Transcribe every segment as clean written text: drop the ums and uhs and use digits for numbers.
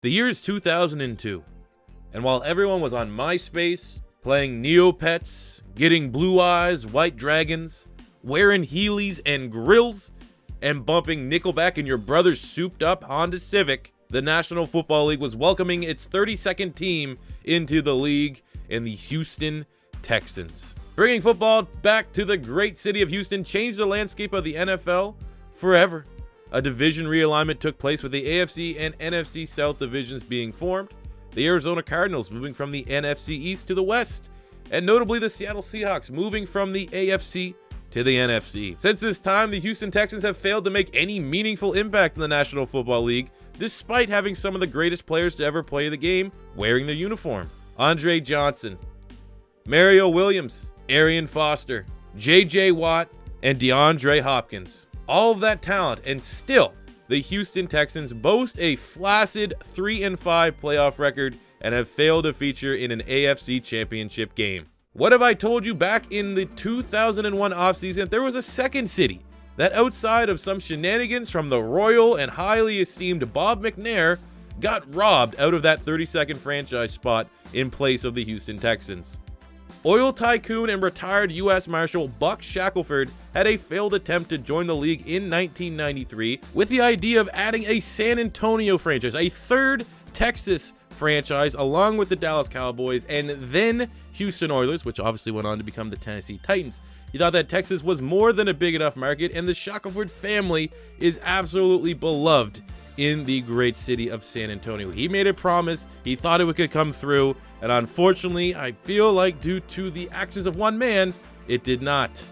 The year is 2002, and while everyone was on MySpace, playing Neopets, getting blue eyes, white dragons, wearing Heelys and grills, and bumping Nickelback in your brother's souped-up Honda Civic, the National Football League was welcoming its 32nd team into the league in the Houston Texans. Bringing football back to the great city of Houston changed the landscape of the NFL forever. A division realignment took place with the AFC and NFC South divisions being formed, the Arizona Cardinals moving from the NFC East to the West, and notably the Seattle Seahawks moving from the AFC to the NFC. Since this time, the Houston Texans have failed to make any meaningful impact in the National Football League, despite having some of the greatest players to ever play the game wearing their uniform. Andre Johnson, Mario Williams, Arian Foster, J.J. Watt, and DeAndre Hopkins. All of that talent, and still, the Houston Texans boast a flaccid 3-5 playoff record and have failed to feature in an AFC championship game. What have I told you back in the 2001 offseason? There was a second city that, outside of some shenanigans from the royal and highly esteemed Bob McNair, got robbed out of that 32nd franchise spot in place of the Houston Texans. Oil tycoon and retired U.S. Marshal Buck Shackelford had a failed attempt to join the league in 1993 with the idea of adding a San Antonio franchise, a third Texas franchise, along with the Dallas Cowboys and then Houston Oilers, which obviously went on to become the Tennessee Titans. He thought that Texas was more than a big enough market, and the Shackelford family is absolutely beloved in the great city of San Antonio. He made a promise, he thought it could come through, and unfortunately, I feel like due to the actions of one man, it did not.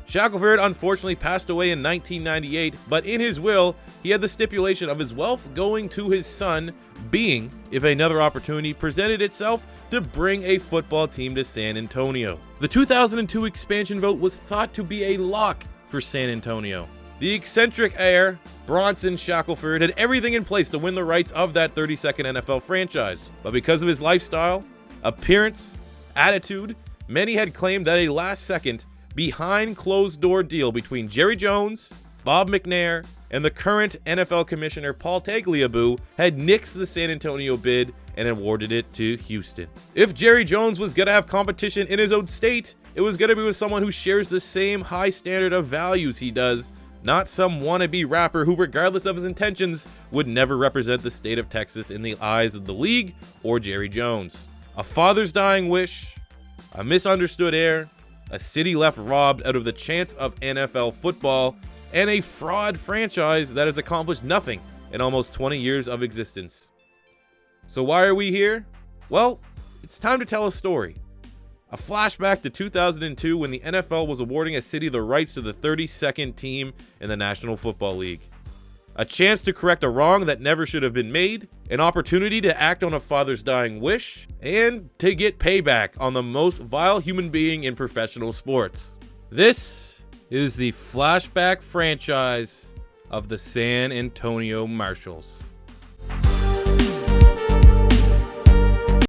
Shackelford unfortunately passed away in 1998, but in his will, he had the stipulation of his wealth going to his son, being if another opportunity presented itself to bring a football team to San Antonio. The 2002 expansion vote was thought to be a lock for San Antonio. The eccentric heir, Bronson Shackelford, had everything in place to win the rights of that 32nd NFL franchise. But because of his lifestyle, appearance, attitude, many had claimed that a last-second, behind-closed-door deal between Jerry Jones, Bob McNair, and the current NFL Commissioner Paul Tagliabue had nixed the San Antonio bid and awarded it to Houston. If Jerry Jones was going to have competition in his own state, it was going to be with someone who shares the same high standard of values he does, not some wannabe rapper who, regardless of his intentions, would never represent the state of Texas in the eyes of the league or Jerry Jones. A father's dying wish, a misunderstood heir, a city left robbed out of the chance of NFL football, and a fraud franchise that has accomplished nothing in almost 20 years of existence. So why are we here? Well, it's time to tell a story. A flashback to 2002 when the NFL was awarding a city the rights to the 32nd team in the National Football League. A chance to correct a wrong that never should have been made, an opportunity to act on a father's dying wish, and to get payback on the most vile human being in professional sports. This is the flashback franchise of the San Antonio Marshals.